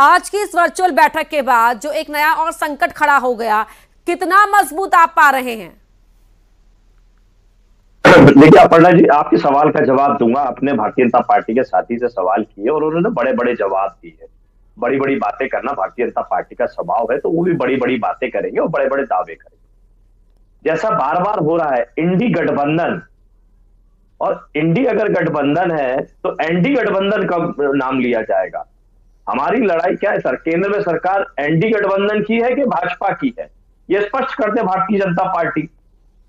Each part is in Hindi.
आज की इस वर्चुअल बैठक के बाद जो एक नया और संकट खड़ा हो गया, कितना मजबूत आप पा रहे हैं? देखिए अपर्णा जी, आपके सवाल का जवाब दूंगा। अपने भारतीय जनता पार्टी के साथी से सवाल किए और उन्होंने बड़े बड़े जवाब दिए। बड़ी बड़ी बातें करना भारतीय जनता पार्टी का स्वभाव है, तो वो भी बड़ी बड़ी बातें करेंगे और बड़े बड़े दावे करेंगे। जैसा बार बार हो रहा है इंडी गठबंधन, और इंडी अगर गठबंधन है तो एनडी गठबंधन का नाम लिया जाएगा। हमारी लड़ाई क्या है सर? केंद्र में सरकार एनडी गठबंधन की है कि भाजपा की है, ये स्पष्ट करते भारतीय जनता पार्टी।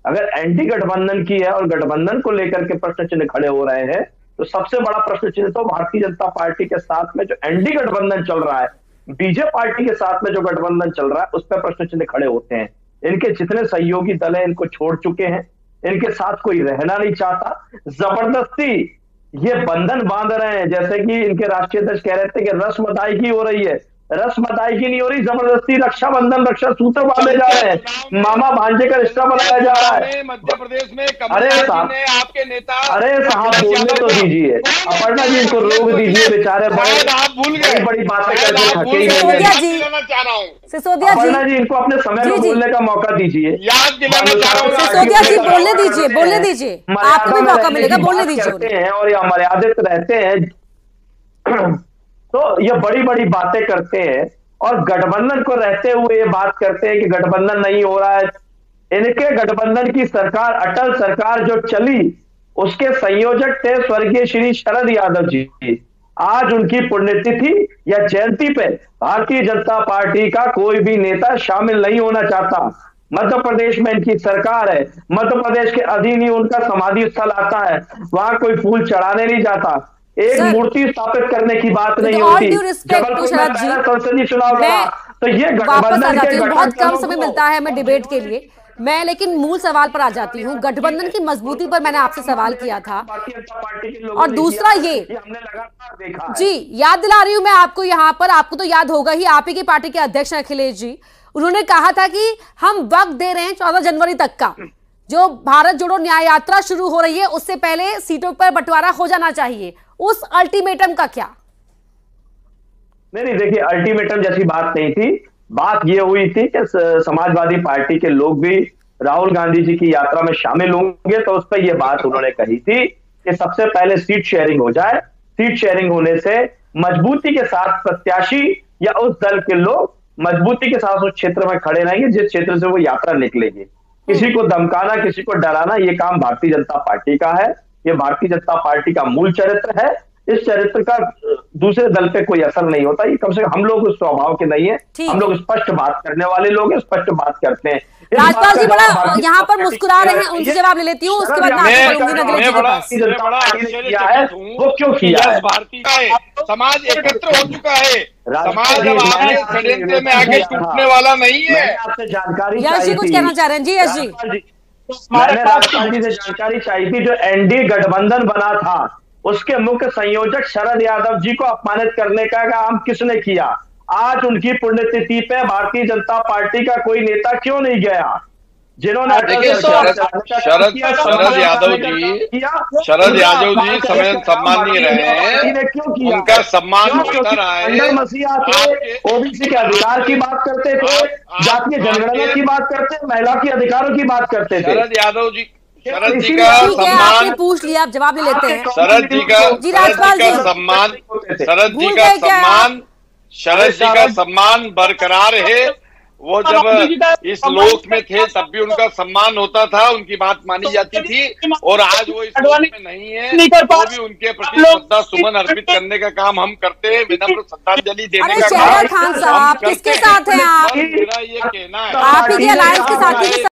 अगर एनडी गठबंधन की है और गठबंधन को लेकर के प्रश्न चिन्ह खड़े हो रहे हैं, तो सबसे बड़ा प्रश्न चिन्ह तो भारतीय जनता पार्टी के साथ में जो एनडी गठबंधन चल रहा है, बीजेपी पार्टी के साथ में जो गठबंधन चल रहा है, उस पर प्रश्न चिन्ह खड़े होते हैं। इनके जितने सहयोगी दल हैं इनको छोड़ चुके हैं, इनके साथ कोई रहना नहीं चाहता, जबरदस्ती ये बंधन बांध रहे हैं। जैसे कि इनके राष्ट्रीय अध्यक्ष कह रहे थे कि रस्म अदायगी हो रही है, रस्म अदायगी नहीं हो रही, जबरदस्ती रक्षाबंधन, रक्षा सूत्र बांधे जा रहे हैं, मामा भांजे का रिश्ता बनाया जा रहा है। मध्य प्रदेश में अरे साहब, आपके नेता, अरे साहब बोलने तो दीजिए, अपर्णा जी इनको रोक दीजिए, बेचारे आप भूल गए, बड़ी बातें करके थके ही नहीं सिसोदिया जी, सिसोदिया अपर्णा जी इनको अपने समय में बोलने का मौका दीजिए। याद दिलाना चाह रहा हूं, सिसोदिया जी बोलने दीजिए, बोलने दीजिए, आपको भी मौका मिलेगा, बोलने दीजिए हैं और या मर्यादित रहते हैं तो ये बड़ी बड़ी बातें करते हैं और गठबंधन को रहते हुए ये बात करते हैं कि गठबंधन नहीं हो रहा है। इनके गठबंधन की सरकार, अटल सरकार जो चली, उसके संयोजक थे स्वर्गीय श्री शरद यादव जी। आज उनकी पुण्यतिथि या जयंती पे भारतीय जनता पार्टी का कोई भी नेता शामिल नहीं होना चाहता। मध्य प्रदेश में इनकी सरकार है, मध्य प्रदेश के अधीन ही उनका समाधि स्थल आता है, वहां कोई फूल चढ़ाने नहीं जाता, एक मूर्ति स्थापित करने की बात नहीं होती। संसदीय चुनाव लड़ा तो ये गठबंधन के बहुत कम समय मिलता है हमें डिबेट के लिए। मैं लेकिन मूल सवाल पर आ जाती हूँ। गठबंधन की मजबूती पर मैंने आपसे सवाल किया था, और दूसरा ये हमने लगातार देखा जी, याद दिला रही हूँ मैं आपको यहाँ पर, आपको तो याद होगा ही, आप ही की पार्टी के अध्यक्ष अखिलेश जी, उन्होंने कहा था कि हम वक्त दे रहे हैं 14 जनवरी तक का, जो भारत जोड़ो न्याय यात्रा शुरू हो रही है उससे पहले सीटों पर बंटवारा हो जाना चाहिए। उस अल्टीमेटम का क्या? नहीं देखिए, अल्टीमेटम जैसी बात नहीं थी। बात ये हुई थी कि समाजवादी पार्टी के लोग भी राहुल गांधी जी की यात्रा में शामिल होंगे, तो उस पर यह बात उन्होंने कही थी कि सबसे पहले सीट शेयरिंग हो जाए। सीट शेयरिंग होने से मजबूती के साथ प्रत्याशी या उस दल के लोग मजबूती के साथ उस क्षेत्र में खड़े रहेंगे जिस क्षेत्र से वो यात्रा निकलेगी। किसी को धमकाना, किसी को डराना, ये काम भारतीय जनता पार्टी का है, ये भारतीय जनता पार्टी का मूल चरित्र है। इस चरित्र का दूसरे दल पे कोई असर नहीं होता। ये कम से कम हम लोग उस स्वभाव के नहीं है, हम लोग स्पष्ट बात करने वाले लोग हैं, स्पष्ट बात करते हैं। राजपाल जी बड़ा यहाँ पर मुस्कुरा रहे हैं, उनसे जवाब ले लेती हूँ, उसके बाद वो क्यों किया है? भारतीय समाज एकत्र हो चुका है, समाज षड्यंत्र में आगे टूटने वाला नहीं है। आपसे जानकारी यश जी कुछ कहना चाह रहे हैं? जी यश जी, मैंने राजपाल जी से जानकारी चाहिए थी। जो एनडी गठबंधन बना था उसके मुख्य संयोजक शरद यादव जी को अपमानित करने का काम किसने किया? आज उनकी पुण्यतिथि पे भारतीय जनता पार्टी का कोई नेता क्यों नहीं गया? जिन्होंने शरद यादव जी समय सम्मानीय रहे हैं, उनका सम्मान होता रहा है। मसीहा थे, ओबीसी के अधिकार की बात करते थे, जातीय जनगणना की बात करते, महिला के अधिकारों की बात करते थे। शरद यादव जी, शरद जी का सम्मान, पूछ लिया, आप जवाब ले लेते हैं। शरद जी का सम्मान, शरद जी का सम्मान, शरद जी का सम्मान बरकरार है। वो जब इस लोक में थे तब भी उनका सम्मान होता था, उनकी बात मानी जाती थी, और आज वो इस लोक में नहीं है, तो भी उनके प्रति श्रद्धा सुमन अर्पित करने का काम हम करते हैं, विनम्र श्रद्धांजलि देने का काम खान साहब किसके साथ हैं आप? मेरा ये कहना है आप ही के अलायंस के साथी